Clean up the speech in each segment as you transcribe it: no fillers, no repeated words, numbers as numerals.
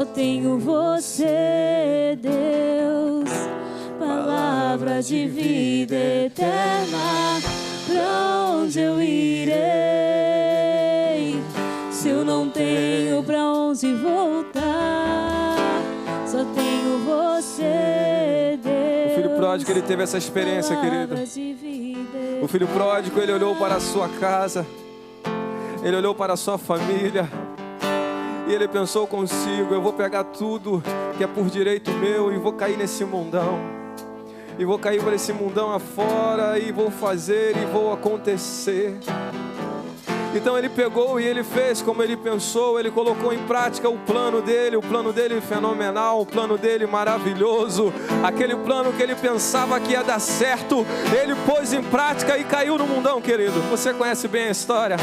Só tenho você, Deus, palavra de vida eterna. Pra onde eu irei, se eu não tenho pra onde voltar? Só tenho você, Deus. O filho pródigo, ele teve essa experiência, querido. O filho pródigo, ele olhou para a sua casa, ele olhou para a sua família, e ele pensou consigo: eu vou pegar tudo que é por direito meu e vou cair nesse mundão. E vou cair para esse mundão afora e vou fazer e vou acontecer. Então ele pegou e ele fez como ele pensou. Ele colocou em prática o plano dele fenomenal, o plano dele maravilhoso. Aquele plano que ele pensava que ia dar certo, ele pôs em prática e caiu no mundão, querido. Você conhece bem a história.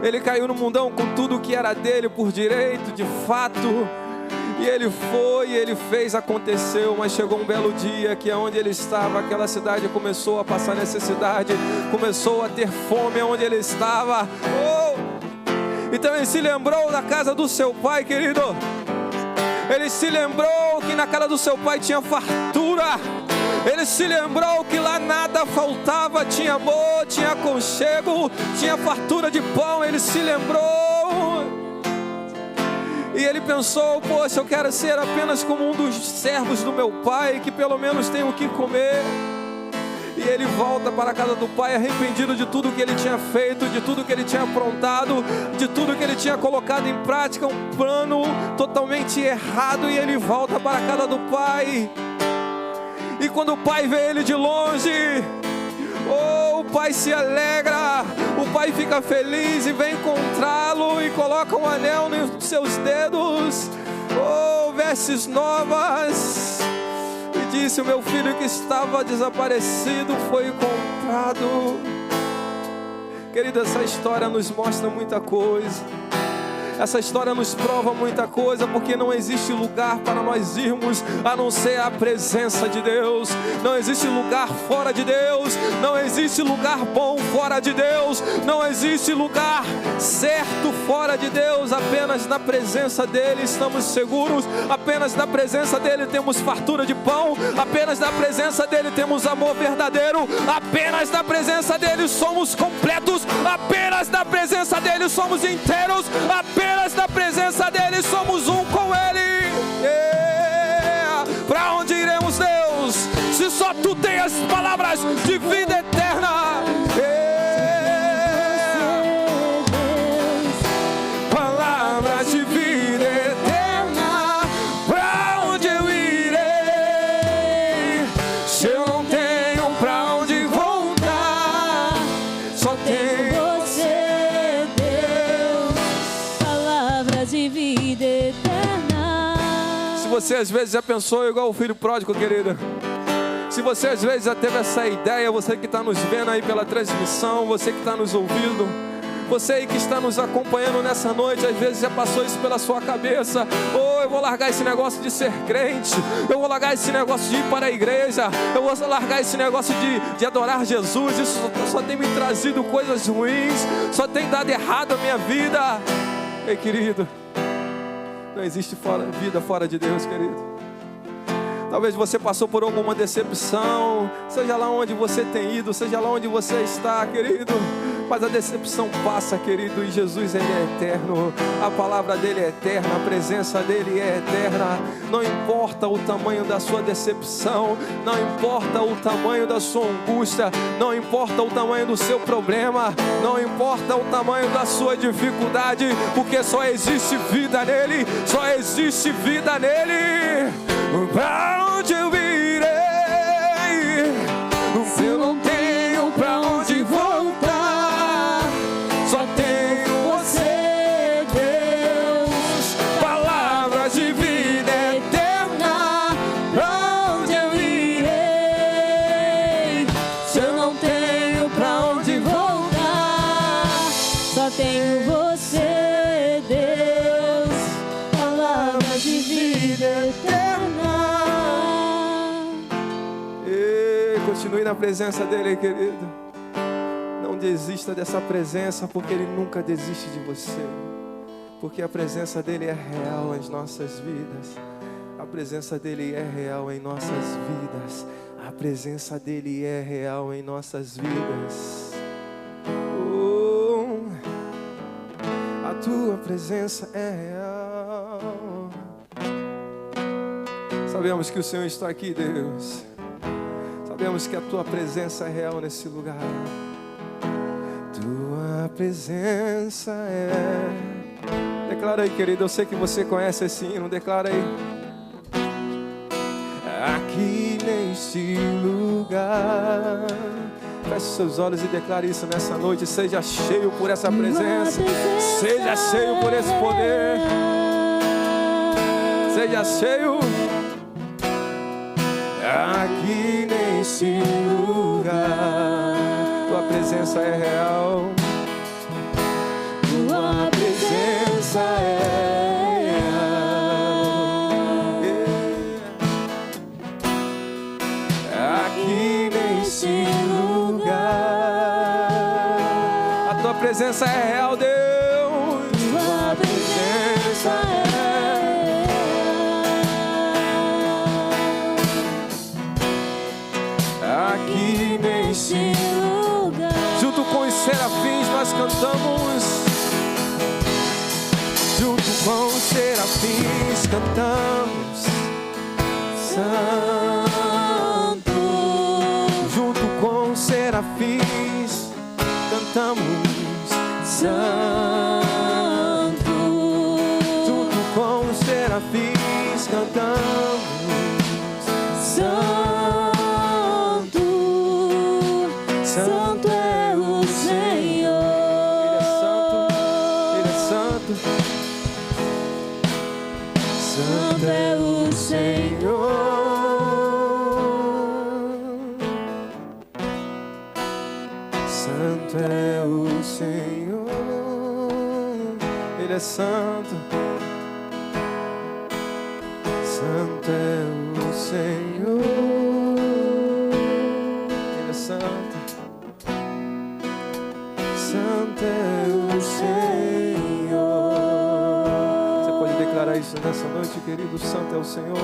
Ele caiu no mundão com tudo que era dele por direito, de fato. E ele foi, e ele fez, aconteceu. Mas chegou um belo dia que onde ele estava, aquela cidade começou a passar necessidade, começou a ter fome onde ele estava. Então ele se lembrou da casa do seu pai, querido. Ele se lembrou que na casa do seu pai tinha fartura. Ele se lembrou que lá nada faltava, tinha amor, tinha aconchego, tinha fartura de pão. Ele se lembrou. E ele pensou: poxa, eu quero ser apenas como um dos servos do meu pai, que pelo menos tem o que comer. E ele volta para a casa do pai arrependido de tudo que ele tinha feito, de tudo que ele tinha aprontado, de tudo que ele tinha colocado em prática, um plano totalmente errado. E ele volta para a casa do pai. E quando o pai vê ele de longe, o pai se alegra, o pai fica feliz e vem encontrá-lo e coloca um anel nos seus dedos, vestes novas, e disse: o meu filho que estava desaparecido foi encontrado. Querida, essa história nos mostra muita coisa. Essa história nos prova muita coisa, porque não existe lugar para nós irmos a não ser a presença de Deus. Não existe lugar fora de Deus. Não existe lugar bom fora de Deus. Não existe lugar certo fora de Deus. Apenas na presença dEle estamos seguros. Apenas na presença dEle temos fartura de pão. Apenas na presença dEle temos amor verdadeiro. Apenas na presença dEle somos completos. Apenas na presença dEle somos inteiros. Apenas na presença dEle somos um com Ele. Para onde iremos, Deus, se só Tu tens as palavras de vida eterna? Palavras de vida eterna. Para onde eu irei, se eu não tenho para onde voltar? Só tenho de vida eterna. Se você às vezes já pensou igual o filho pródigo, querida, se você às vezes já teve essa ideia, você que está nos vendo aí pela transmissão, você que está nos ouvindo, você aí que está nos acompanhando nessa noite, às vezes já passou isso pela sua cabeça: eu vou largar esse negócio de ser crente, eu vou largar esse negócio de ir para a igreja, eu vou largar esse negócio de adorar Jesus, isso só tem me trazido coisas ruins, só tem dado errado a minha vida. Ei, querido, não existe vida fora de Deus, querido. Talvez você passou por alguma decepção, seja lá onde você tem ido, seja lá onde você está, querido. Mas a decepção passa, querido, e Jesus, Ele é eterno. A palavra dEle é eterna, a presença dEle é eterna. Não importa o tamanho da sua decepção, não importa o tamanho da sua angústia, não importa o tamanho do seu problema, não importa o tamanho da sua dificuldade, porque só existe vida nele, só existe vida nele. Pra onde eu irei, se eu não tenho pra onde voltar? Só tenho você, Deus, palavras de vida eterna. Pra onde eu irei, se eu não tenho pra onde voltar? Só tenho você, Deus, palavras de vida eterna. Continue na presença dEle, querido. Não desista dessa presença, porque Ele nunca desiste de você. porque a presença dele é real em nossas vidas. A presença dele é real em nossas vidas. A presença dele é real em nossas vidas. Oh, a tua presença é real. Sabemos que o Senhor está aqui, Deus. Sabemos que a tua presença é real nesse lugar. Tua presença é... Declara aí, querido, eu sei que você conhece esse hino. Declara aí. Aqui neste lugar. Feche seus olhos e declare isso nessa noite. Seja cheio por essa presença. Seja cheio por esse poder. Seja cheio. Aqui neste lugar. Tua presença é real. Tua presença é real. Aqui neste lugar. A tua presença é real, Deus. Tua presença é real. Aqui neste lugar. Junto com os serafins nós cantamos. Junto com os serafins cantamos Santo. Junto com os serafins cantamos Santo. Junto com os serafins cantamos Santo. Santo é o Senhor. Ele é santo. Santo é o Senhor. Santo é o Senhor. Ele é santo. Santo é o Senhor. Ele é santo. Santo é o Senhor. Você pode declarar isso nessa noite, querido? Santo é o Senhor.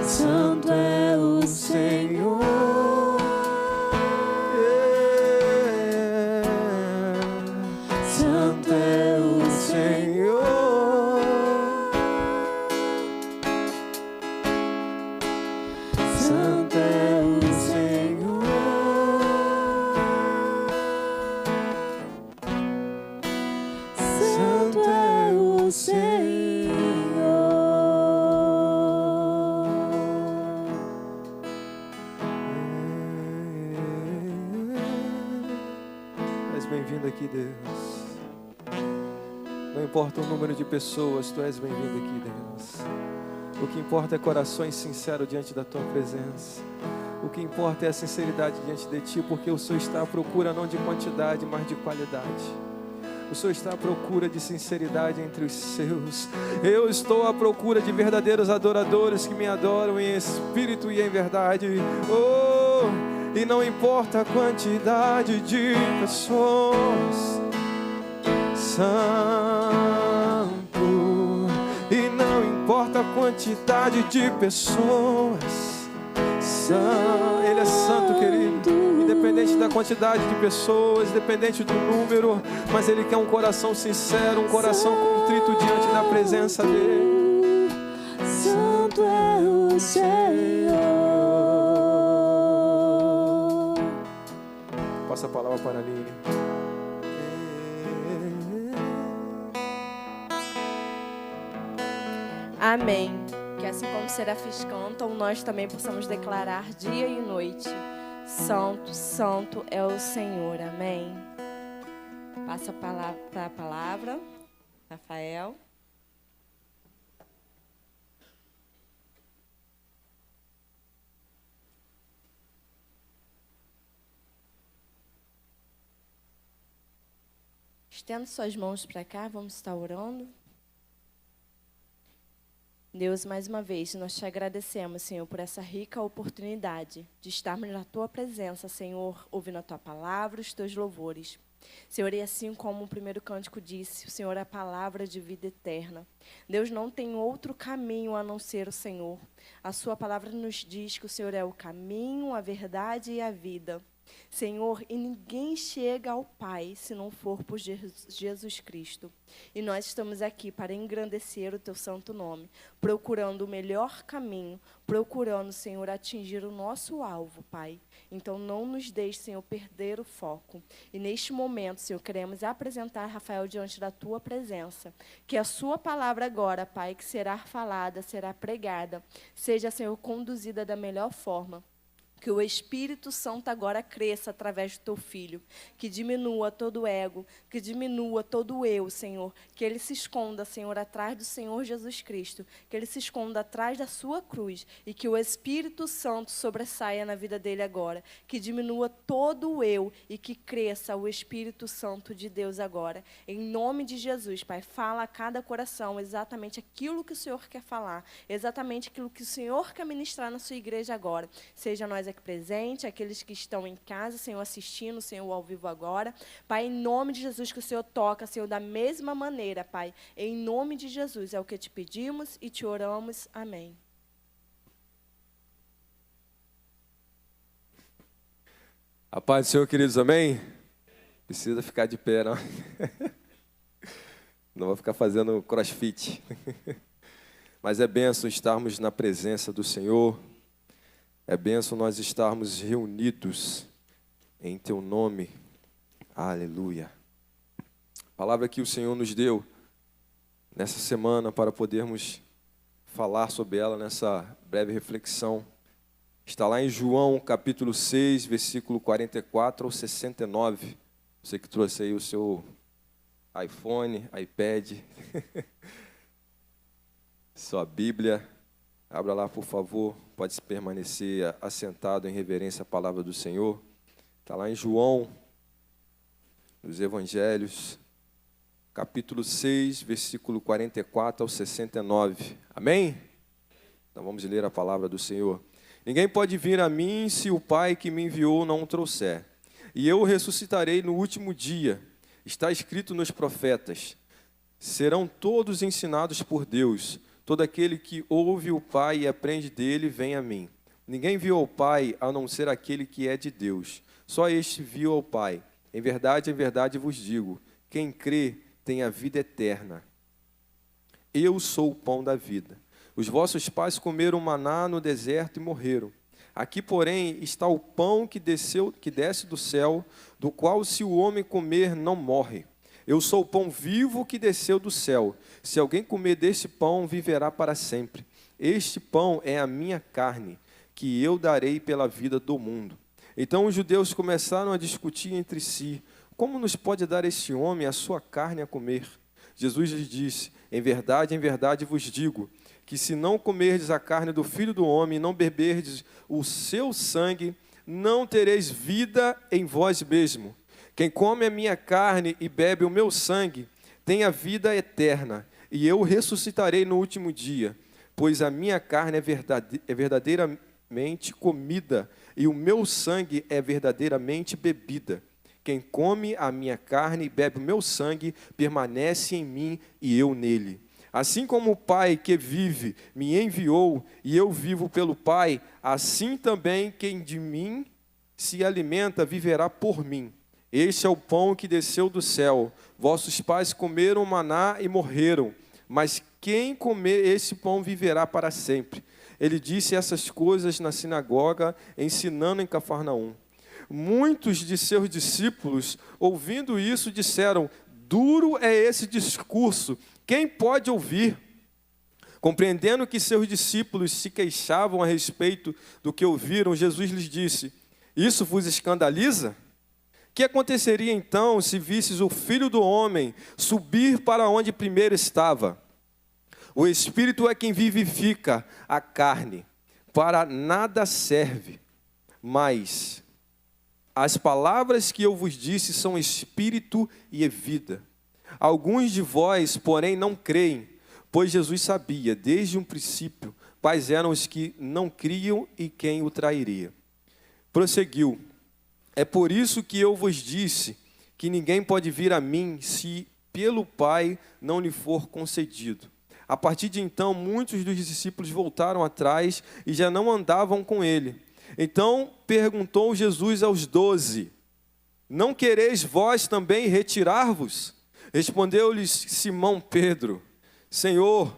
Santo é o Senhor. Santo é o Senhor. Santo é o Senhor. Santo é o Senhor. És bem-vindo aqui, Deus. Não importa o número de pessoas, tu és bem-vindo aqui, Deus. O que importa é corações sinceros diante da tua presença. O que importa é a sinceridade diante de ti, porque o Senhor está à procura não de quantidade, mas de qualidade. O Senhor está à procura de sinceridade entre os seus. Eu estou à procura de verdadeiros adoradores que me adoram em espírito e em verdade. Oh, e não importa a quantidade de pessoas. Santo, e não importa a quantidade de pessoas. Ele é santo, querido. Independente da quantidade de pessoas, independente do número, mas Ele quer um coração sincero, um coração contrito diante da presença dEle. Santo é o Senhor. Passa a palavra para a Aline. Amém. Que assim como os serafins cantam, nós também possamos declarar dia e noite: Santo, Santo é o Senhor. Amém. Passa para a palavra, Rafael. Estenda suas mãos para cá, vamos estar orando. Deus, mais uma vez, nós te agradecemos, Senhor, por essa rica oportunidade de estarmos na Tua presença, Senhor, ouvindo a Tua palavra, os Teus louvores. Senhor, e assim como o primeiro cântico disse, o Senhor é a palavra de vida eterna. Deus, não tem outro caminho a não ser o Senhor. A sua palavra nos diz que o Senhor é o caminho, a verdade e a vida. Senhor, e ninguém chega ao Pai se não for por Jesus Cristo. E nós estamos aqui para engrandecer o teu santo nome, procurando o melhor caminho, procurando, Senhor, atingir o nosso alvo, Pai. Então, não nos deixe, Senhor, perder o foco. E neste momento, Senhor, queremos apresentar Rafael diante da tua presença. Que a sua palavra agora, Pai, que será falada, será pregada, seja, Senhor, conduzida da melhor forma. Que o Espírito Santo agora cresça através do teu Filho. Que diminua todo o ego, que diminua todo o eu, Senhor. Que ele se esconda, Senhor, atrás do Senhor Jesus Cristo. Que ele se esconda atrás da sua cruz. E que o Espírito Santo sobressaia na vida dele agora. Que diminua todo o eu e que cresça o Espírito Santo de Deus agora. Em nome de Jesus, Pai, fala a cada coração exatamente aquilo que o Senhor quer falar. Exatamente aquilo que o Senhor quer ministrar na sua igreja agora. Seja nós aqui presente, aqueles que estão em casa, Senhor, assistindo, Senhor, ao vivo agora. Pai, em nome de Jesus, que o Senhor toca, Senhor, da mesma maneira, Pai. Em nome de Jesus, é o que te pedimos e te oramos. Amém. A paz do Senhor, queridos, amém? Precisa ficar de pé, não? Não vou ficar fazendo crossfit. Mas é bênção estarmos na presença do Senhor. É bênção nós estarmos reunidos em Teu nome. Aleluia. A palavra que o Senhor nos deu nessa semana para podermos falar sobre ela nessa breve reflexão está lá em João, capítulo 6, versículo 44 ao 69. Você que trouxe aí o seu iPhone, iPad, sua Bíblia, abra lá, por favor. Pode se permanecer assentado em reverência à palavra do Senhor. Está lá em João, nos Evangelhos, capítulo 6, versículo 44 ao 69. Amém? Então vamos ler a palavra do Senhor. Ninguém pode vir a mim se o Pai que me enviou não o trouxer. E eu o ressuscitarei no último dia. Está escrito nos profetas. Serão todos ensinados por Deus. Todo aquele que ouve o Pai e aprende dele, vem a mim. Ninguém viu ao Pai, a não ser aquele que é de Deus. Só este viu ao Pai. Em verdade vos digo, quem crê tem a vida eterna. Eu sou o pão da vida. Os vossos pais comeram maná no deserto e morreram. Aqui, porém, está o pão que desce do céu, do qual, se o homem comer, não morre. Eu sou o pão vivo que desceu do céu. Se alguém comer deste pão, viverá para sempre. Este pão é a minha carne, que eu darei pela vida do mundo. Então os judeus começaram a discutir entre si, como nos pode dar este homem a sua carne a comer? Jesus lhes disse, em verdade vos digo, que se não comerdes a carne do Filho do Homem e não beberdes o seu sangue, não tereis vida em vós mesmo. Quem come a minha carne e bebe o meu sangue, tem a vida eterna, e eu ressuscitarei no último dia, pois a minha carne é verdadeiramente comida, e o meu sangue é verdadeiramente bebida. Quem come a minha carne e bebe o meu sangue, permanece em mim e eu nele. Assim como o Pai que vive me enviou, e eu vivo pelo Pai, assim também quem de mim se alimenta viverá por mim. Este é o pão que desceu do céu. Vossos pais comeram maná e morreram, mas quem comer esse pão viverá para sempre. Ele disse essas coisas na sinagoga, ensinando em Cafarnaum. Muitos de seus discípulos, ouvindo isso, disseram, duro é esse discurso, quem pode ouvir? Compreendendo que seus discípulos se queixavam a respeito do que ouviram, Jesus lhes disse, isso vos escandaliza? Que aconteceria então se visses o Filho do Homem subir para onde primeiro estava? O Espírito é quem vivifica, a carne para nada serve, mas as palavras que eu vos disse são espírito e vida. Alguns de vós, porém, não creem, pois Jesus sabia, desde um princípio, quais eram os que não criam e quem o trairia. Prosseguiu. É por isso que eu vos disse que ninguém pode vir a mim se pelo Pai não lhe for concedido. A partir de então, muitos dos discípulos voltaram atrás e já não andavam com ele. Então perguntou Jesus aos 12, não quereis vós também retirar-vos? Respondeu-lhes Simão Pedro, Senhor,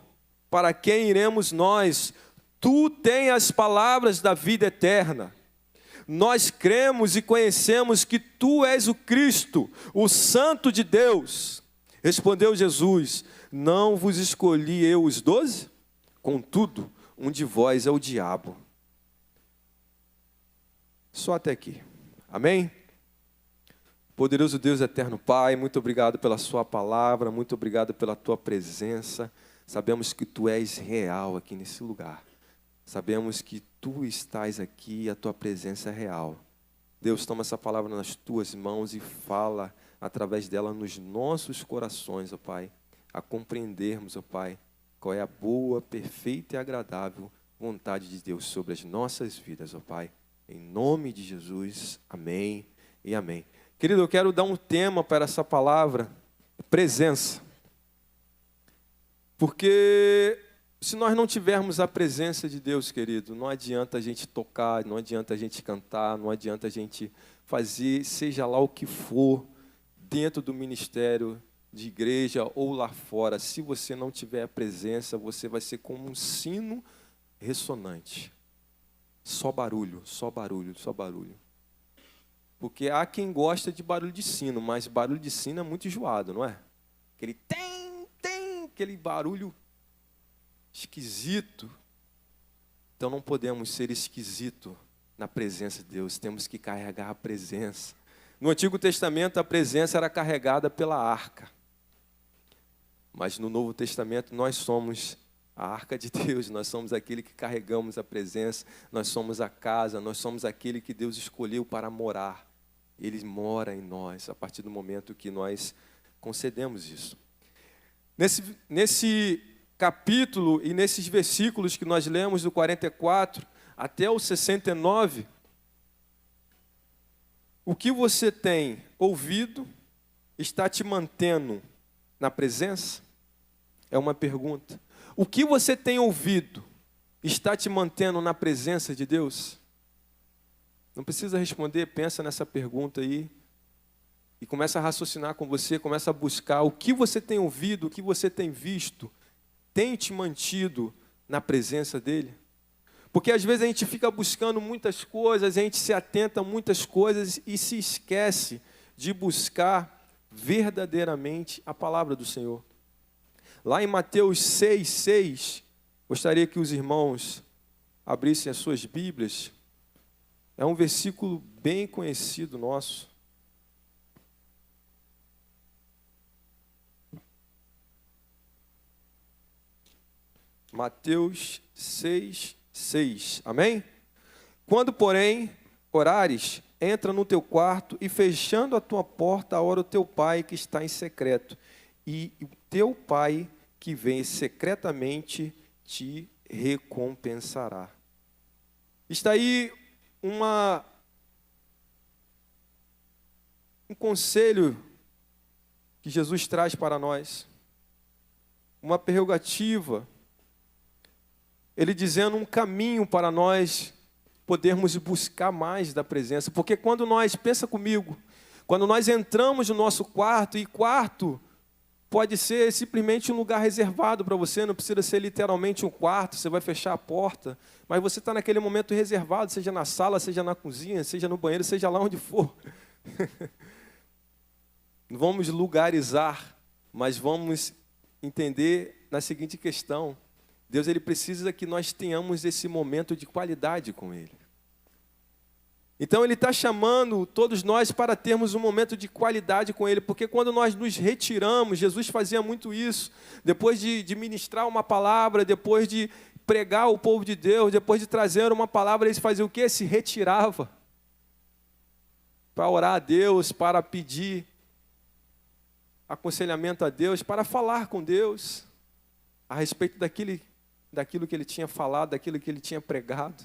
para quem iremos nós? Tu tens as palavras da vida eterna. Nós cremos e conhecemos que Tu és o Cristo, o Santo de Deus. Respondeu Jesus, não vos escolhi eu os 12? Contudo, um de vós é o diabo. Só até aqui. Amém? Poderoso Deus, eterno Pai, muito obrigado pela Sua palavra, muito obrigado pela Tua presença. Sabemos que Tu és real aqui nesse lugar. Sabemos que Tu estás aqui e a Tua presença é real. Deus, toma essa palavra nas Tuas mãos e fala através dela nos nossos corações, ó Pai, a compreendermos, ó Pai, qual é a boa, perfeita e agradável vontade de Deus sobre as nossas vidas, ó Pai. Em nome de Jesus, amém e amém. Querido, eu quero dar um tema para essa palavra, presença. Porque se nós não tivermos a presença de Deus, querido, não adianta a gente tocar, não adianta a gente cantar, não adianta a gente fazer, seja lá o que for, dentro do ministério de igreja ou lá fora. Se você não tiver a presença, você vai ser como um sino ressonante. Só barulho, só barulho, só barulho. Porque há quem gosta de barulho de sino, mas barulho de sino é muito enjoado, não é? Aquele aquele barulho esquisito. Então não podemos ser esquisito na presença de Deus, temos que carregar a presença. No Antigo Testamento a presença era carregada pela arca. Mas no Novo Testamento nós somos a arca de Deus, nós somos aquele que carregamos a presença, nós somos a casa, nós somos aquele que Deus escolheu para morar. Ele mora em nós a partir do momento que nós concedemos isso. Nesse capítulo e nesses versículos que nós lemos do 44 até o 69, o que você tem ouvido está te mantendo na presença? É uma pergunta. O que você tem ouvido está te mantendo na presença de Deus? Não precisa responder, pensa nessa pergunta aí e começa a raciocinar com você, começa a buscar o que você tem ouvido, o que você tem visto, tem te mantido na presença dEle? Porque às vezes a gente fica buscando muitas coisas, a gente se atenta a muitas coisas e se esquece de buscar verdadeiramente a palavra do Senhor. Lá em Mateus 6:6, gostaria que os irmãos abrissem as suas Bíblias. É um versículo bem conhecido nosso. Mateus 6:6. Amém? Quando, porém, orares, entra no teu quarto e fechando a tua porta, ora o teu pai que está em secreto. E o teu pai que vem secretamente te recompensará. Está aí um conselho que Jesus traz para nós. Uma prerrogativa. Ele dizendo um caminho para nós podermos buscar mais da presença. Porque quando nós, pensa comigo, quando nós entramos no nosso quarto, e quarto pode ser simplesmente um lugar reservado para você, não precisa ser literalmente um quarto, você vai fechar a porta, mas você está naquele momento reservado, seja na sala, seja na cozinha, seja no banheiro, seja lá onde for. Vamos lugarizar, mas vamos entender na seguinte questão. Deus, Ele precisa que nós tenhamos esse momento de qualidade com Ele. Então Ele está chamando todos nós para termos um momento de qualidade com Ele, porque quando nós nos retiramos, Jesus fazia muito isso, depois de ministrar uma palavra, depois de pregar o povo de Deus, depois de trazer uma palavra, Ele fazia o quê? Se retirava para orar a Deus, para pedir aconselhamento a Deus, para falar com Deus a respeito daquilo que Ele tinha falado, daquilo que Ele tinha pregado.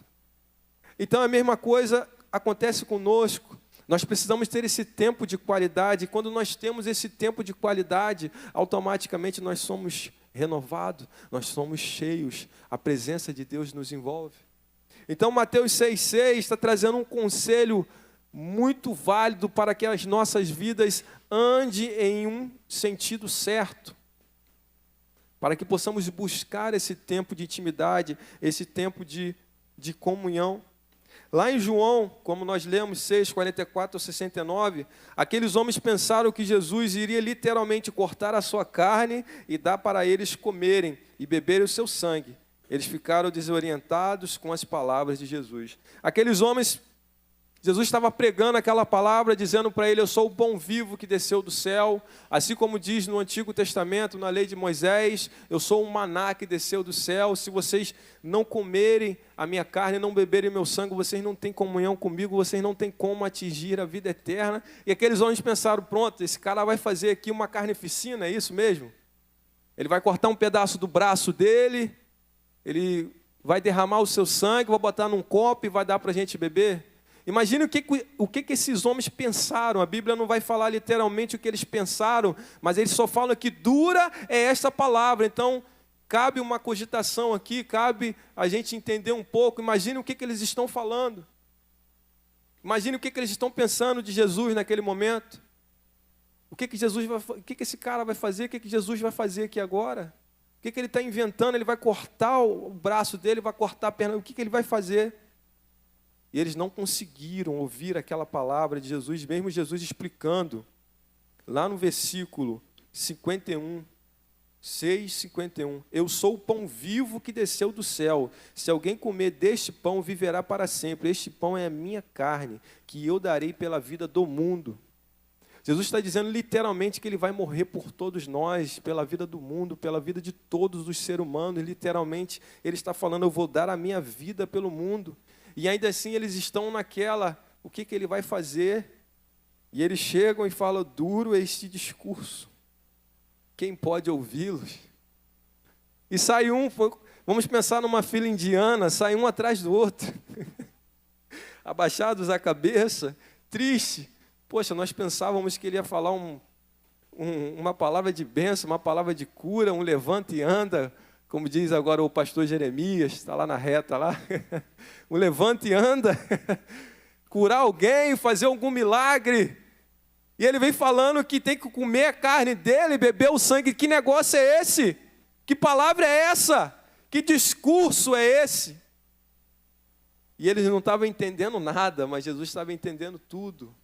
Então a mesma coisa acontece conosco. Nós precisamos ter esse tempo de qualidade. E quando nós temos esse tempo de qualidade, automaticamente nós somos renovados, nós somos cheios. A presença de Deus nos envolve. Então, Mateus 6,6 está trazendo um conselho muito válido para que as nossas vidas andem em um sentido certo. Para que possamos buscar esse tempo de intimidade, esse tempo de comunhão. Lá em João, como nós lemos 6:44-69, aqueles homens pensaram que Jesus iria literalmente cortar a sua carne e dar para eles comerem e beberem o seu sangue. Eles ficaram desorientados com as palavras de Jesus. Aqueles homens, Jesus estava pregando aquela palavra, dizendo para ele: eu sou o pão vivo que desceu do céu. Assim como diz no Antigo Testamento, na lei de Moisés, eu sou um maná que desceu do céu. Se vocês não comerem a minha carne, não beberem meu sangue, vocês não têm comunhão comigo, vocês não têm como atingir a vida eterna. E aqueles homens pensaram: pronto, esse cara vai fazer aqui uma carnificina, é isso mesmo? Ele vai cortar um pedaço do braço dele, ele vai derramar o seu sangue, vai botar num copo e vai dar para a gente beber? Imagine o que esses homens pensaram. A Bíblia não vai falar literalmente o que eles pensaram, mas eles só falam que dura é essa palavra. Então, cabe uma cogitação aqui, cabe a gente entender um pouco. Imagine o que eles estão falando. Imagine o que eles estão pensando de Jesus naquele momento. O que esse cara vai fazer? O que Jesus vai fazer aqui agora? O que ele está inventando? Ele vai cortar o braço dele, vai cortar a perna. O que ele vai fazer? E eles não conseguiram ouvir aquela palavra de Jesus, mesmo Jesus explicando, lá no versículo 51, 6:51. Eu sou o pão vivo que desceu do céu. Se alguém comer deste pão, viverá para sempre. Este pão é a minha carne, que eu darei pela vida do mundo. Jesus está dizendo literalmente que ele vai morrer por todos nós, pela vida do mundo, pela vida de todos os seres humanos. Literalmente, ele está falando: eu vou dar a minha vida pelo mundo. E ainda assim eles estão naquela, o que ele vai fazer? E eles chegam e falam: duro é este discurso, quem pode ouvi-los? E sai um, vamos pensar numa fila indiana, sai um atrás do outro, abaixados a cabeça, triste. Poxa, nós pensávamos que ele ia falar uma palavra de bênção, uma palavra de cura, um levanta e anda, como diz agora o pastor Jeremias, está lá na reta lá, um levanta e anda, curar alguém, fazer algum milagre. E ele vem falando que tem que comer a carne dele, beber o sangue. Que negócio é esse? Que palavra é essa? Que discurso é esse? E eles não estavam entendendo nada, mas Jesus estava entendendo tudo.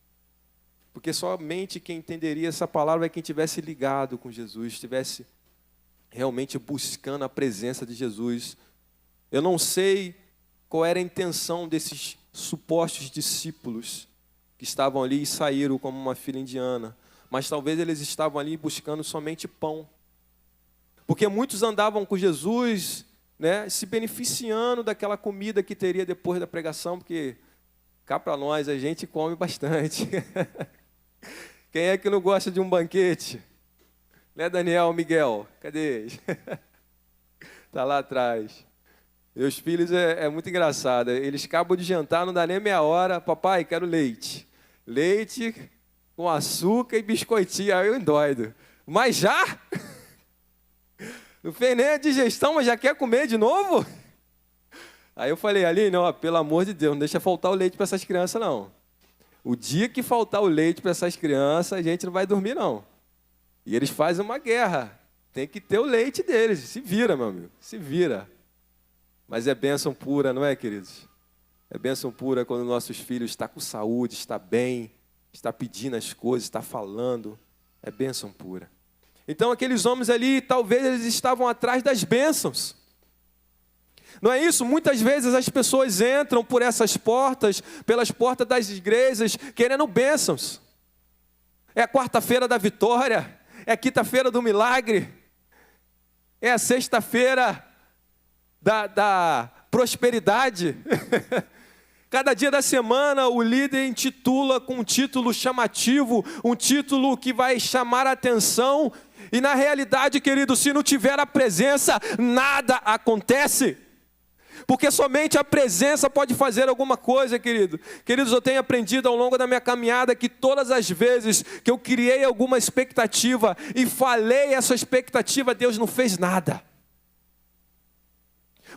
Porque somente quem entenderia essa palavra é quem tivesse ligado com Jesus, estivesse realmente buscando a presença de Jesus. Eu não sei qual era a intenção desses supostos discípulos que estavam ali e saíram como uma fila indiana, mas talvez eles estavam ali buscando somente pão. Porque muitos andavam com Jesus, né, se beneficiando daquela comida que teria depois da pregação, porque cá para nós a gente come bastante. Quem é que não gosta de um banquete? Né, Daniel, Miguel? Cadê eles? Está lá atrás. Meus filhos é muito engraçado. Eles acabam de jantar, não dá nem meia hora. Papai, quero leite. Leite com açúcar e biscoitinho. Aí eu endoido. Mas já? Não fez nem a digestão, mas já quer comer de novo? Aí eu falei: Aline, ó, pelo amor de Deus, não deixa faltar o leite para essas crianças, não. O dia que faltar o leite para essas crianças, a gente não vai dormir, não. E eles fazem uma guerra. Tem que ter o leite deles. Se vira, meu amigo. Se vira. Mas é bênção pura, não é, queridos? É bênção pura quando nossos filhos estão com saúde, está bem, está pedindo as coisas, está falando. É bênção pura. Então, aqueles homens ali, talvez eles estavam atrás das bênçãos. Não é isso? Muitas vezes as pessoas entram por essas portas, pelas portas das igrejas, querendo bênçãos. É a quarta-feira da vitória, é a quinta-feira do milagre, é a sexta-feira da prosperidade. Cada dia da semana o líder intitula com um título chamativo, um título que vai chamar a atenção. E na realidade, querido, se não tiver a presença, nada acontece. Porque somente a presença pode fazer alguma coisa, querido. Queridos, eu tenho aprendido ao longo da minha caminhada que todas as vezes que eu criei alguma expectativa e falei essa expectativa, Deus não fez nada.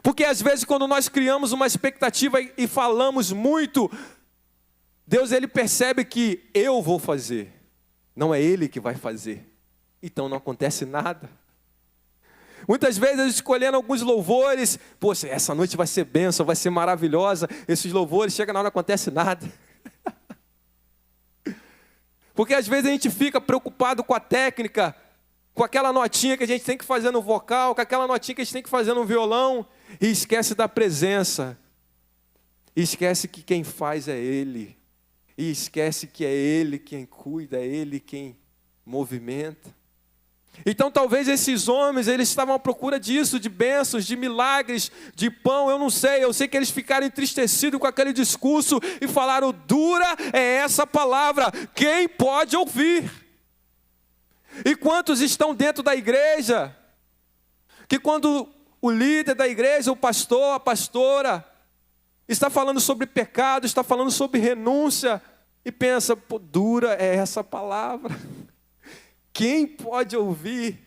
Porque às vezes quando nós criamos uma expectativa e falamos muito, Deus ele percebe que eu vou fazer, não é Ele que vai fazer. Então não acontece nada. Muitas vezes escolhendo alguns louvores, poxa, essa noite vai ser bênção, vai ser maravilhosa. Esses louvores, chega na hora, não acontece nada. Porque às vezes a gente fica preocupado com a técnica, com aquela notinha que a gente tem que fazer no vocal, com aquela notinha que a gente tem que fazer no violão, e esquece da presença. E esquece que quem faz é Ele. E esquece que é Ele quem cuida, é Ele quem movimenta. Então talvez esses homens, eles estavam à procura disso, de bênçãos, de milagres, de pão, eu não sei. Eu sei que eles ficaram entristecidos com aquele discurso e falaram, dura é essa palavra, quem pode ouvir? E quantos estão dentro da igreja, que quando o líder da igreja, o pastor, a pastora, está falando sobre pecado, está falando sobre renúncia, e pensa, pô, dura é essa palavra. Quem pode ouvir?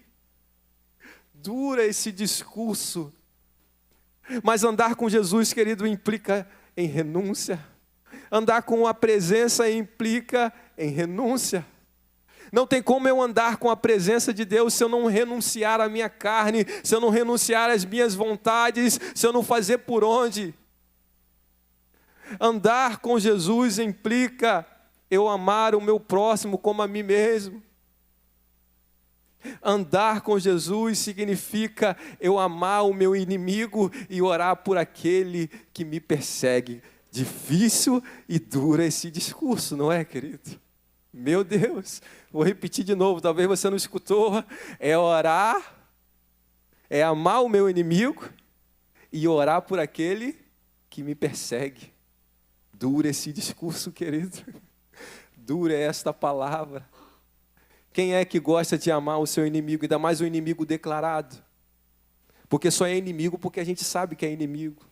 Dura esse discurso. Mas andar com Jesus, querido, implica em renúncia. Andar com a presença implica em renúncia. Não tem como eu andar com a presença de Deus se eu não renunciar à minha carne, se eu não renunciar às minhas vontades, se eu não fazer por onde. Andar com Jesus implica eu amar o meu próximo como a mim mesmo. Andar com Jesus significa eu amar o meu inimigo e orar por aquele que me persegue. Difícil e duro esse discurso, não é, querido? Meu Deus, vou repetir de novo, talvez você não escutou. É orar, é amar o meu inimigo e orar por aquele que me persegue. Duro esse discurso, querido. Dura é esta palavra. Quem é que gosta de amar o seu inimigo, ainda mais o inimigo declarado? Porque só é inimigo porque a gente sabe que é inimigo.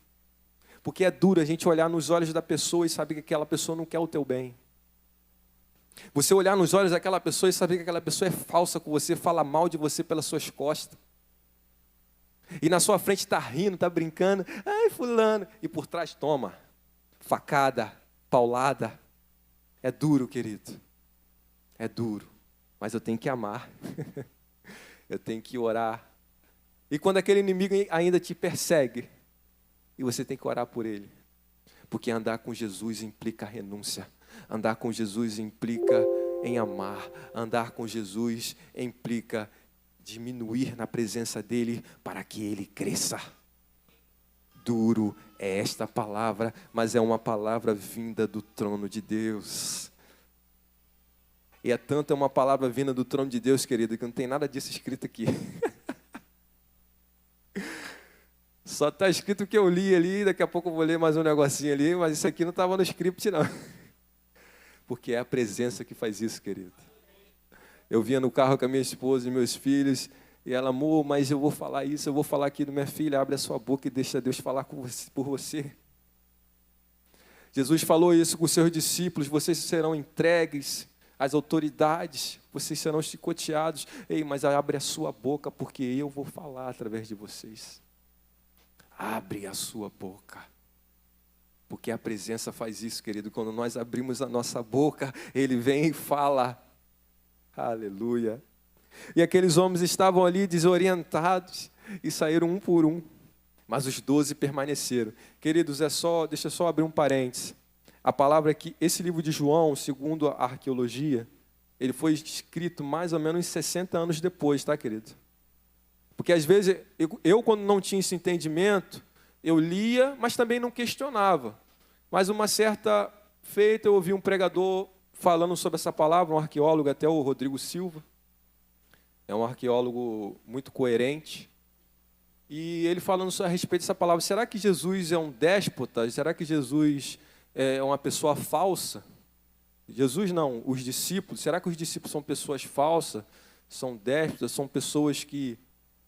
Porque é duro a gente olhar nos olhos da pessoa e saber que aquela pessoa não quer o teu bem. Você olhar nos olhos daquela pessoa e saber que aquela pessoa é falsa com você, fala mal de você pelas suas costas. E na sua frente está rindo, está brincando. Ai, fulano. E por trás, toma. Facada, paulada. É duro, querido. É duro. Mas eu tenho que amar. Eu tenho que orar. E quando aquele inimigo ainda te persegue, e você tem que orar por ele. Porque andar com Jesus implica renúncia. Andar com Jesus implica em amar. Andar com Jesus implica diminuir na presença dele para que ele cresça. Duro é esta palavra, mas é uma palavra vinda do trono de Deus. E é tanto uma palavra vinda do trono de Deus, querido, que não tem nada disso escrito aqui. Só está escrito o que eu li ali, daqui a pouco eu vou ler mais um negocinho ali, mas isso aqui não estava no script, não. Porque é a presença que faz isso, querido. Eu vinha no carro com a minha esposa e meus filhos, e ela, amor, mas eu vou falar isso, eu vou falar aquilo. Minha filha, abre a sua boca e deixa Deus falar por você. Jesus falou isso com os seus discípulos, vocês serão entregues às autoridades, vocês serão chicoteados. Ei, mas abre a sua boca, porque eu vou falar através de vocês. Abre a sua boca. Porque a presença faz isso, querido. Quando nós abrimos a nossa boca, Ele vem e fala. Aleluia. E aqueles homens estavam ali desorientados e saíram um por um. Mas os 12 permaneceram. Queridos, deixa eu só abrir um parênteses. A palavra é que esse livro de João, segundo a arqueologia, ele foi escrito mais ou menos 60 anos depois, tá, querido? Porque às vezes, eu quando não tinha esse entendimento, eu lia, mas também não questionava. Mas uma certa feita, eu ouvi um pregador falando sobre essa palavra, um arqueólogo, até o Rodrigo Silva. É um arqueólogo muito coerente. E ele falando a respeito dessa palavra, será que Jesus é um déspota? Será que Jesus é uma pessoa falsa? Jesus não, os discípulos. Será que os discípulos são pessoas falsas? São déspotas? São pessoas que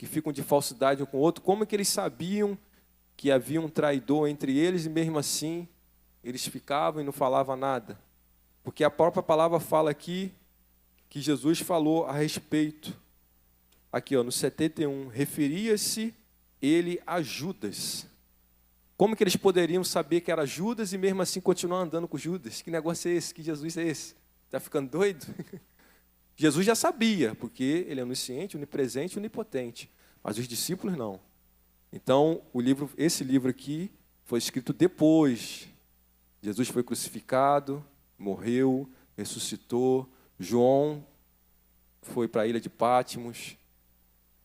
ficam de falsidade um com o outro? Como é que eles sabiam que havia um traidor entre eles e mesmo assim eles ficavam e não falavam nada. Porque a própria palavra fala aqui que Jesus falou a respeito, aqui no 71, referia-se ele a Judas. Como que eles poderiam saber que era Judas e mesmo assim continuar andando com Judas? Que negócio é esse? Que Jesus é esse? Está ficando doido? Jesus já sabia, porque ele é onisciente, onipresente, onipotente. Mas os discípulos não. Então, esse livro aqui foi escrito depois. Jesus foi crucificado, morreu, ressuscitou. João foi para a ilha de Patmos.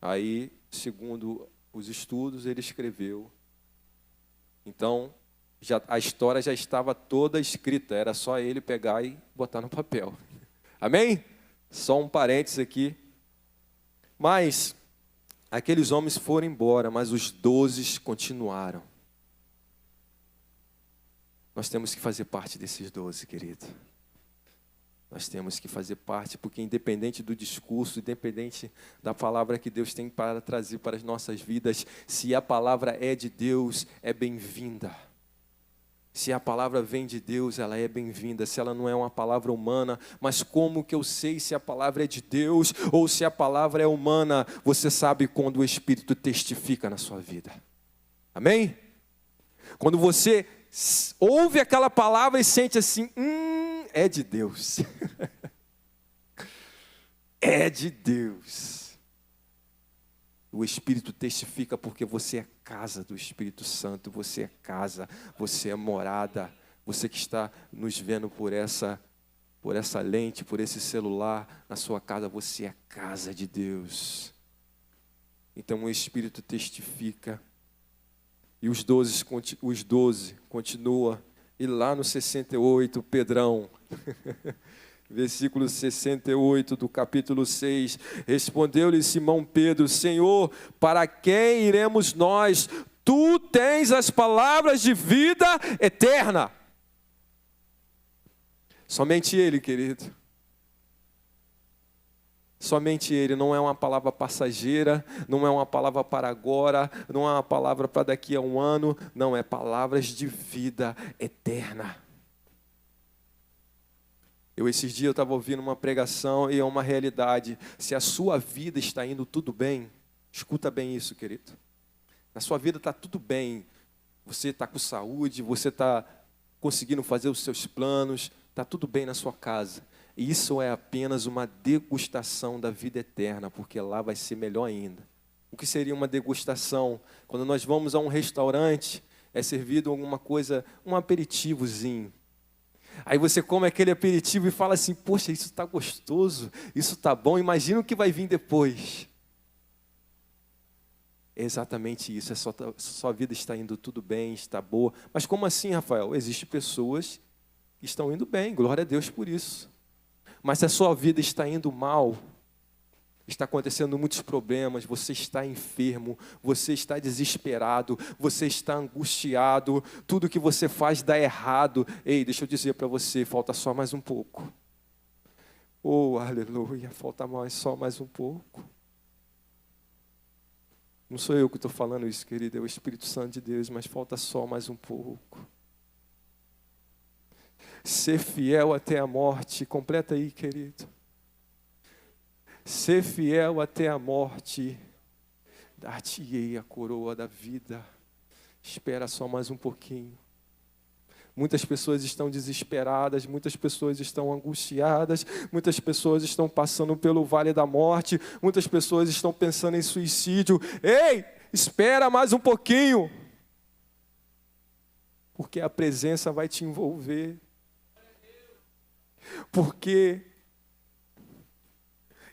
Aí, segundo os estudos, ele escreveu. Então, a história já estava toda escrita. Era só ele pegar e botar no papel. Amém? Só um parênteses aqui. Mas aqueles homens foram embora, mas os 12 continuaram. Nós temos que fazer parte desses 12, querido. Nós temos que fazer parte, porque independente do discurso, independente da palavra que Deus tem para trazer para as nossas vidas, se a palavra é de Deus, é bem-vinda. Se a palavra vem de Deus, ela é bem-vinda. Se ela não é uma palavra humana, mas como que eu sei se a palavra é de Deus ou se a palavra é humana? Você sabe quando o Espírito testifica na sua vida. Amém? Quando você ouve aquela palavra e sente assim, é de Deus. É de Deus. O Espírito testifica porque você é casa do Espírito Santo, você é casa, você é morada. Você que está nos vendo por essa lente, por esse celular, na sua casa, você é casa de Deus. Então o Espírito testifica. E os 12 continua. E lá no 68, Pedrão, versículo 68 do capítulo 6, respondeu-lhe Simão Pedro, Senhor, para quem iremos nós? Tu tens as palavras de vida eterna. Somente Ele, querido. Somente Ele, não é uma palavra passageira, não é uma palavra para agora, não é uma palavra para daqui a um ano, não, é palavras de vida eterna. Esses dias eu estava ouvindo uma pregação e é uma realidade. Se a sua vida está indo tudo bem, escuta bem isso, querido. Na sua vida está tudo bem, você está com saúde, você está conseguindo fazer os seus planos, está tudo bem na sua casa. E isso é apenas uma degustação da vida eterna, porque lá vai ser melhor ainda. O que seria uma degustação? Quando nós vamos a um restaurante, é servido alguma coisa, um aperitivozinho. Aí você come aquele aperitivo e fala assim, poxa, isso está gostoso, isso está bom, imagina o que vai vir depois. É exatamente isso, sua vida está indo tudo bem, está boa. Mas como assim, Rafael? Existem pessoas que estão indo bem, glória a Deus por isso. Mas se a sua vida está indo mal, está acontecendo muitos problemas, você está enfermo, você está desesperado, você está angustiado, tudo que você faz dá errado. Ei, deixa eu dizer para você, falta só mais um pouco. Oh, aleluia, falta só mais um pouco. Não sou eu que estou falando isso, querido, é o Espírito Santo de Deus, mas falta só mais um pouco. Ser fiel até a morte, completa aí, querido. Ser fiel até a morte, dar-te-ei a coroa da vida. Espera só mais um pouquinho. Muitas pessoas estão desesperadas, muitas pessoas estão angustiadas, muitas pessoas estão passando pelo vale da morte, muitas pessoas estão pensando em suicídio. Ei, espera mais um pouquinho, porque a presença vai te envolver. Porque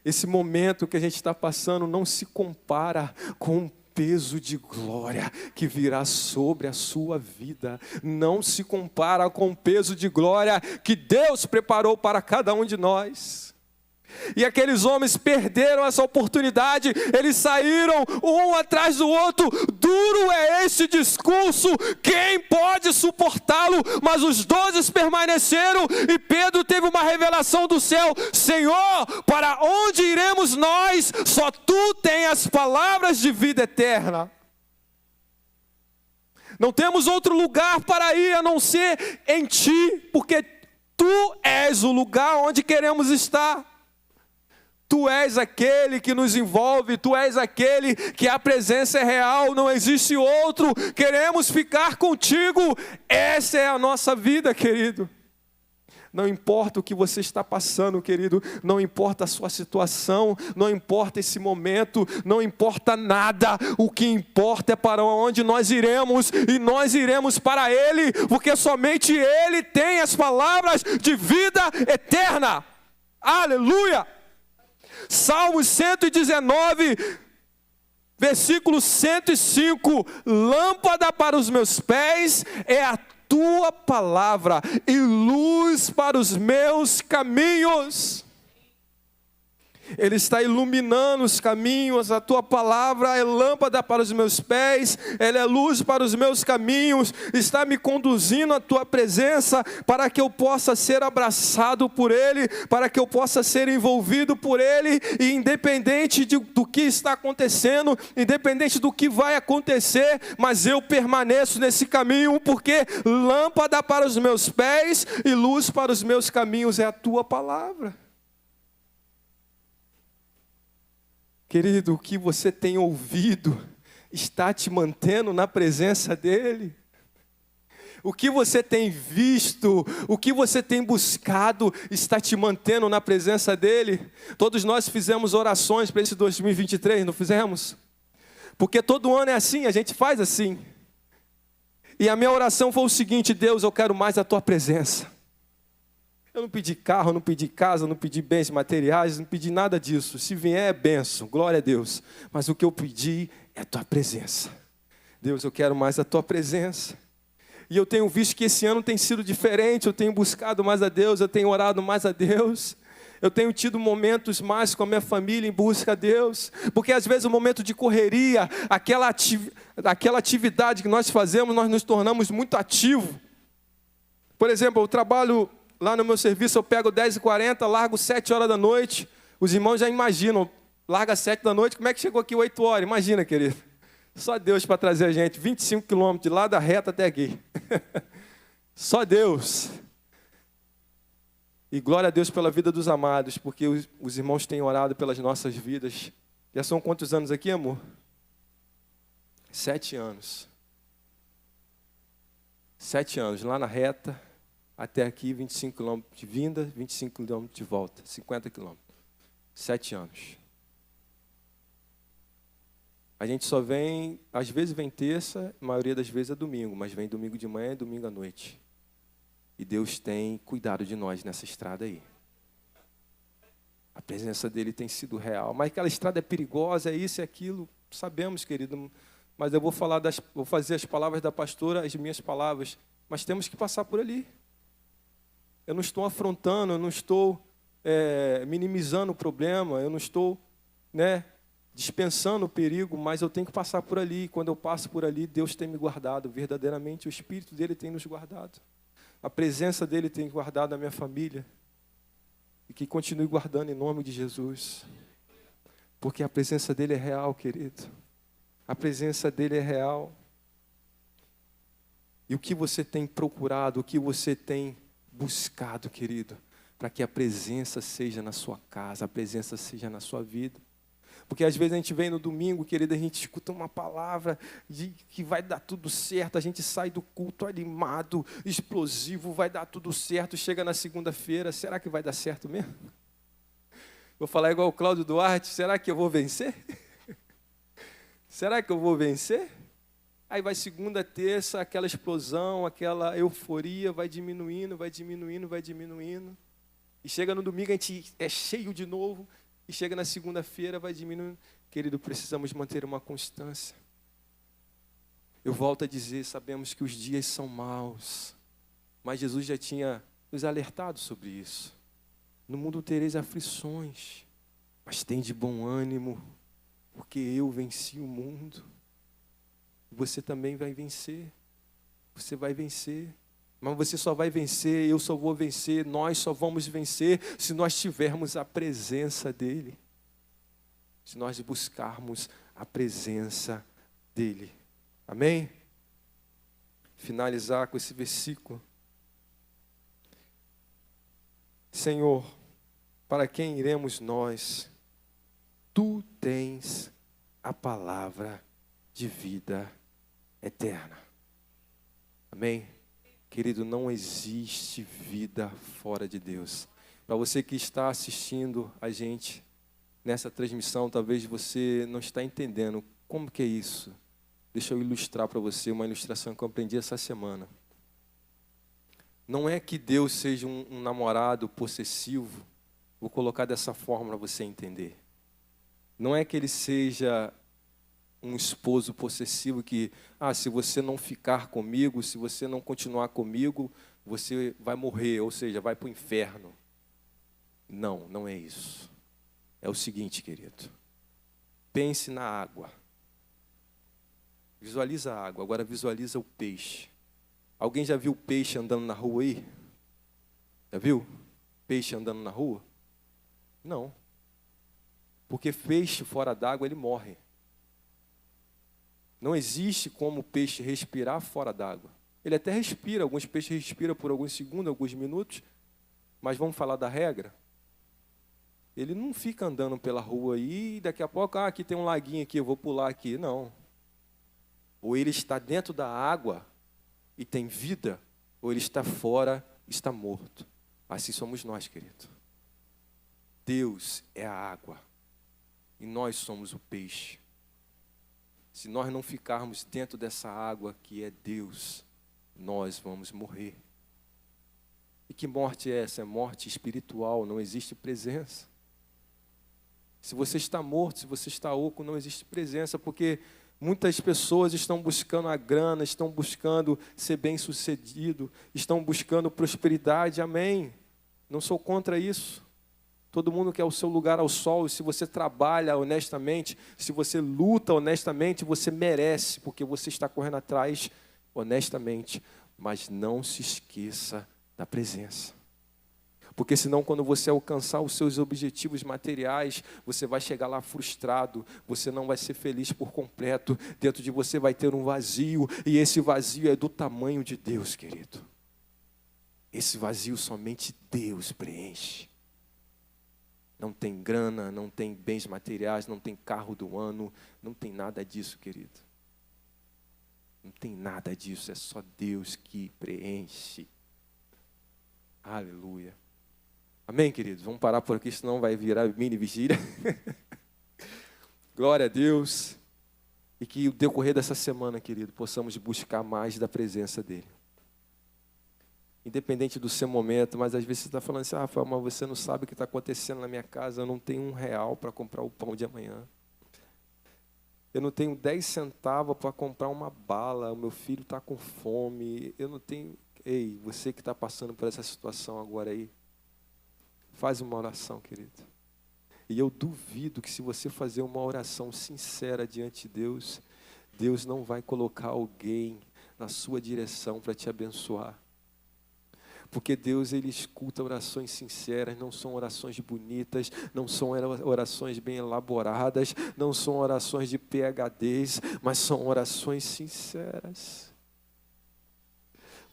esse momento que a gente está passando não se compara com o peso de glória que virá sobre a sua vida. Não se compara com o peso de glória que Deus preparou para cada um de nós. E aqueles homens perderam essa oportunidade, eles saíram um atrás do outro. Duro é este discurso, quem pode suportá-lo? Mas os 12 permaneceram e Pedro teve uma revelação do céu: Senhor, para onde iremos nós? Só tu tens as palavras de vida eterna. Não temos outro lugar para ir a não ser em Ti, porque Tu és o lugar onde queremos estar. Tu és aquele que nos envolve, Tu és aquele que a presença é real, não existe outro. Queremos ficar contigo. Essa é a nossa vida, querido. Não importa o que você está passando, querido, não importa a sua situação, não importa esse momento, não importa nada. O que importa é para onde nós iremos, e nós iremos para Ele, porque somente Ele tem as palavras de vida eterna. Aleluia! Salmos 119, versículo 105, lâmpada para os meus pés é a Tua palavra e luz para os meus caminhos. Ele está iluminando os caminhos, a Tua palavra é lâmpada para os meus pés, ela é luz para os meus caminhos, está me conduzindo à Tua presença, para que eu possa ser abraçado por Ele, para que eu possa ser envolvido por Ele, e independente do que está acontecendo, independente do que vai acontecer, mas eu permaneço nesse caminho, porque lâmpada para os meus pés e luz para os meus caminhos é a Tua palavra. Querido, o que você tem ouvido está te mantendo na presença dEle? O que você tem visto, o que você tem buscado está te mantendo na presença dEle? Todos nós fizemos orações para esse 2023, não fizemos? Porque todo ano é assim, a gente faz assim. E a minha oração foi o seguinte: Deus, eu quero mais a Tua presença. Eu não pedi carro, não pedi casa, não pedi bens materiais, não pedi nada disso. Se vier é bênção, glória a Deus. Mas o que eu pedi é a Tua presença. Deus, eu quero mais a Tua presença. E eu tenho visto que esse ano tem sido diferente, eu tenho buscado mais a Deus, eu tenho orado mais a Deus. Eu tenho tido momentos mais com a minha família em busca a Deus. Porque às vezes o momento de correria, aquela atividade que nós fazemos, nós nos tornamos muito ativos. Por exemplo, eu trabalho... Lá no meu serviço eu pego 10h40, largo 7 horas da noite. Os irmãos já imaginam, larga 7 da noite, como é que chegou aqui 8 horas? Imagina, querido. Só Deus para trazer a gente, 25 quilômetros de lá da reta até aqui. Só Deus. E glória a Deus pela vida dos amados, porque os irmãos têm orado pelas nossas vidas. Já são quantos anos aqui, amor? 7 anos. 7 anos, lá na reta. Até aqui, 25 quilômetros de vinda, 25 quilômetros de volta, 50 quilômetros. 7 anos. A gente só vem, às vezes vem terça, a maioria das vezes é domingo, mas vem domingo de manhã e domingo à noite. E Deus tem cuidado de nós nessa estrada aí. A presença dEle tem sido real. Mas aquela estrada é perigosa, é isso e aquilo, sabemos, querido. Mas eu vou fazer as palavras da pastora, as minhas palavras. Mas temos que passar por ali. Eu não estou afrontando, eu não estou minimizando o problema, eu não estou dispensando o perigo, mas eu tenho que passar por ali. Quando eu passo por ali, Deus tem me guardado. Verdadeiramente, o Espírito dEle tem nos guardado. A presença dEle tem guardado a minha família. E que continue guardando em nome de Jesus. Porque a presença dEle é real, querido. A presença dEle é real. E o que você tem procurado, o que você tem buscado, querido, para que a presença seja na sua casa, a presença seja na sua vida. Porque às vezes a gente vem no domingo, querido, a gente escuta uma palavra de que vai dar tudo certo, a gente sai do culto animado, explosivo, vai dar tudo certo, chega na segunda-feira, será que vai dar certo mesmo? Vou falar igual o Cláudio Duarte, será que eu vou vencer? Será que eu vou vencer? Aí vai segunda, terça, aquela explosão, aquela euforia, vai diminuindo, vai diminuindo, vai diminuindo. E chega no domingo, a gente é cheio de novo. E chega na segunda-feira, vai diminuindo. Querido, precisamos manter uma constância. Eu volto a dizer, sabemos que os dias são maus. Mas Jesus já tinha nos alertado sobre isso. No mundo tereis aflições, mas tem de bom ânimo, porque eu venci o mundo. Você também vai vencer. Você vai vencer. Mas você só vai vencer, eu só vou vencer, nós só vamos vencer se nós tivermos a presença dEle. Se nós buscarmos a presença dEle. Amém? finalizar com esse versículo. Senhor, para quem iremos nós? Tu tens a palavra de vida eterna. Amém? Querido, não existe vida fora de Deus. Para você que está assistindo a gente nessa transmissão, talvez você não está entendendo como que é isso. Deixa eu ilustrar para você uma ilustração que eu aprendi essa semana. Não é que Deus seja um namorado possessivo, vou colocar dessa forma para você entender. Não é que Ele seja um esposo possessivo que, se você não ficar comigo, se você não continuar comigo, você vai morrer, ou seja, vai para o inferno. Não, não é isso. É o seguinte, querido. Pense na água. Visualiza a água, agora visualiza o peixe. Alguém já viu peixe andando na rua aí? Já viu? Peixe andando na rua? Não. Porque peixe fora d'água, ele morre. Não existe como o peixe respirar fora d'água. Ele até respira, alguns peixes respiram por alguns segundos, alguns minutos, mas vamos falar da regra? Ele não fica andando pela rua aí e daqui a pouco, aqui tem um laguinho aqui, eu vou pular aqui. Não. Ou ele está dentro da água e tem vida, ou ele está fora e está morto. Assim somos nós, querido. Deus é a água e nós somos o peixe. Se nós não ficarmos dentro dessa água que é Deus, nós vamos morrer. E que morte é essa? É morte espiritual, não existe presença. Se você está morto, se você está oco, não existe presença, porque muitas pessoas estão buscando a grana, estão buscando ser bem-sucedido, estão buscando prosperidade, amém. Não sou contra isso. Todo mundo quer o seu lugar ao sol, e se você trabalha honestamente, se você luta honestamente, você merece, porque você está correndo atrás honestamente. Mas não se esqueça da presença. Porque senão, quando você alcançar os seus objetivos materiais, você vai chegar lá frustrado, você não vai ser feliz por completo, dentro de você vai ter um vazio, e esse vazio é do tamanho de Deus, querido. Esse vazio somente Deus preenche. Não tem grana, não tem bens materiais, não tem carro do ano, não tem nada disso, querido. Não tem nada disso, é só Deus que preenche. Aleluia. Amém, queridos? Vamos parar por aqui, senão vai virar mini vigília. Glória a Deus. E que o decorrer dessa semana, querido, possamos buscar mais da presença dEle. Independente do seu momento, mas às vezes você está falando assim, Rafael, mas você não sabe o que está acontecendo na minha casa, eu não tenho R$1 para comprar o pão de amanhã. Eu não tenho 10 centavos para comprar uma bala, o meu filho está com fome, eu não tenho... Ei, você que está passando por essa situação agora aí, faz uma oração, querido. E eu duvido que se você fazer uma oração sincera diante de Deus, Deus não vai colocar alguém na sua direção para te abençoar. Porque Deus, Ele escuta orações sinceras, não são orações bonitas, não são orações bem elaboradas, não são orações de PhDs, mas são orações sinceras.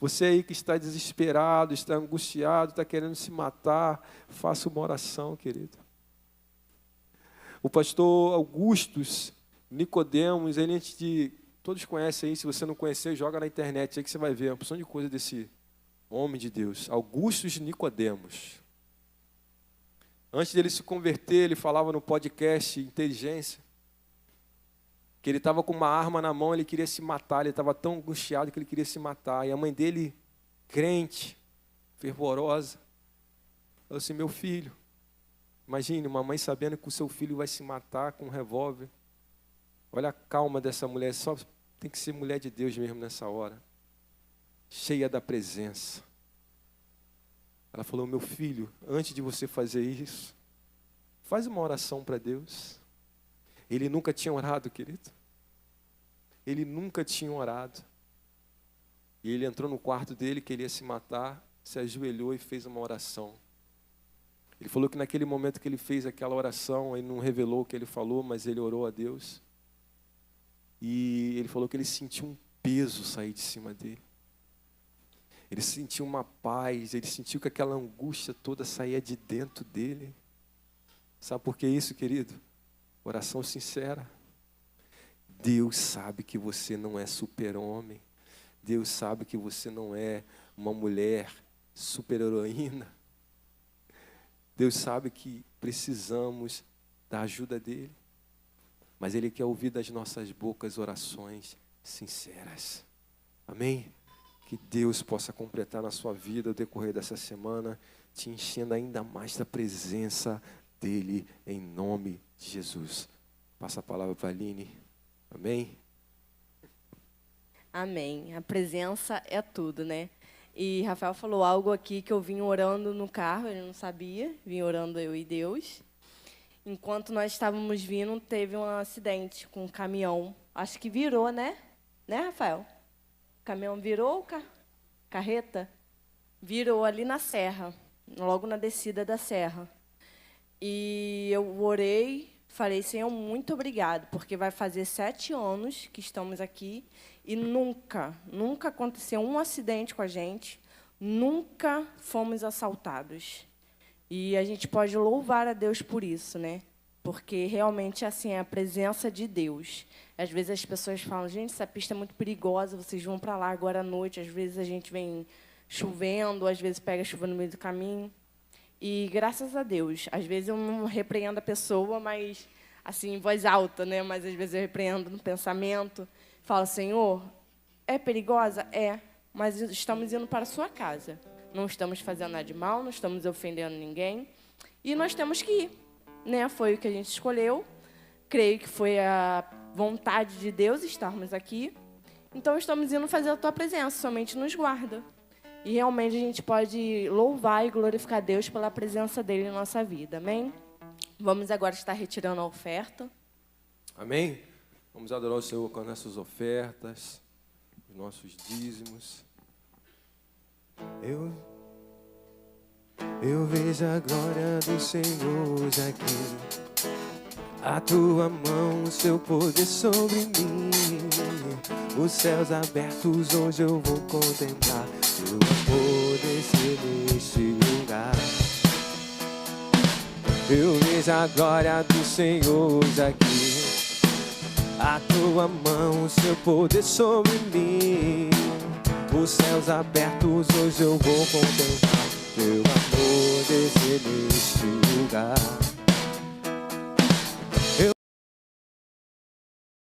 Você aí que está desesperado, está angustiado, está querendo se matar, faça uma oração, querido. O pastor Augustus Nicodemos, ele antes de... Todos conhecem aí, se você não conhecer, joga na internet, aí que você vai ver uma porção de coisa desse homem de Deus. Augustus Nicodemos. Antes dele se converter, ele falava no podcast Inteligência, que ele estava com uma arma na mão, ele queria se matar, ele estava tão angustiado que ele queria se matar. E a mãe dele, crente, fervorosa, falou assim, meu filho, imagine uma mãe sabendo que o seu filho vai se matar com um revólver. Olha a calma dessa mulher, só tem que ser mulher de Deus mesmo nessa hora. Cheia da presença. Ela falou, meu filho, antes de você fazer isso, faz uma oração para Deus. Ele nunca tinha orado, querido. Ele nunca tinha orado. E ele entrou no quarto dele, queria se matar, se ajoelhou e fez uma oração. Ele falou que naquele momento que ele fez aquela oração, ele não revelou o que ele falou, mas ele orou a Deus. E ele falou que ele sentiu um peso sair de cima dele. Ele sentiu uma paz, ele sentiu que aquela angústia toda saía de dentro dele. Sabe por que isso, querido? Oração sincera. Deus sabe que você não é super-homem. Deus sabe que você não é uma mulher super-heroína. Deus sabe que precisamos da ajuda dele. Mas Ele quer ouvir das nossas bocas orações sinceras. Amém? Que Deus possa completar na sua vida o decorrer dessa semana, te enchendo ainda mais da presença dEle, em nome de Jesus. Passa a palavra para a Aline. Amém? Amém. A presença é tudo, né? E Rafael falou algo aqui que eu vim orando no carro, ele não sabia, vim orando eu e Deus. Enquanto nós estávamos vindo, teve um acidente com um caminhão. Acho que virou, né? Né, Rafael? O caminhão virou, carreta? Virou ali na serra, logo na descida da serra. E eu orei, falei, Senhor, muito obrigado, porque vai fazer 7 anos que estamos aqui e nunca aconteceu um acidente com a gente, nunca fomos assaltados. E a gente pode louvar a Deus por isso, né? Porque realmente assim é a presença de Deus. Às vezes as pessoas falam, gente, essa pista é muito perigosa, vocês vão para lá agora à noite. Às vezes a gente vem chovendo, às vezes pega chuva no meio do caminho. E graças a Deus, às vezes eu não repreendo a pessoa, mas assim, em voz alta, né? Mas às vezes eu repreendo no pensamento. Falo, Senhor, é perigosa? É, mas estamos indo para a sua casa. Não estamos fazendo nada de mal, não estamos ofendendo ninguém. E nós temos que ir, né? Foi o que a gente escolheu. Creio que foi a vontade de Deus estarmos aqui. Então, estamos indo fazer a tua presença, somente nos guarda. E realmente a gente pode louvar e glorificar Deus pela presença dele em nossa vida. Amém? Vamos agora estar retirando a oferta. Amém? Vamos adorar o Senhor com as nossas ofertas, os nossos dízimos. Eu vejo a glória do Senhor aqui, a tua mão, o seu poder sobre mim. Os céus abertos hoje eu vou contemplar, teu amor descer neste lugar. Eu vejo a glória do Senhor aqui, a tua mão, o seu poder sobre mim. Os céus abertos hoje eu vou contemplar, teu amor descer neste lugar.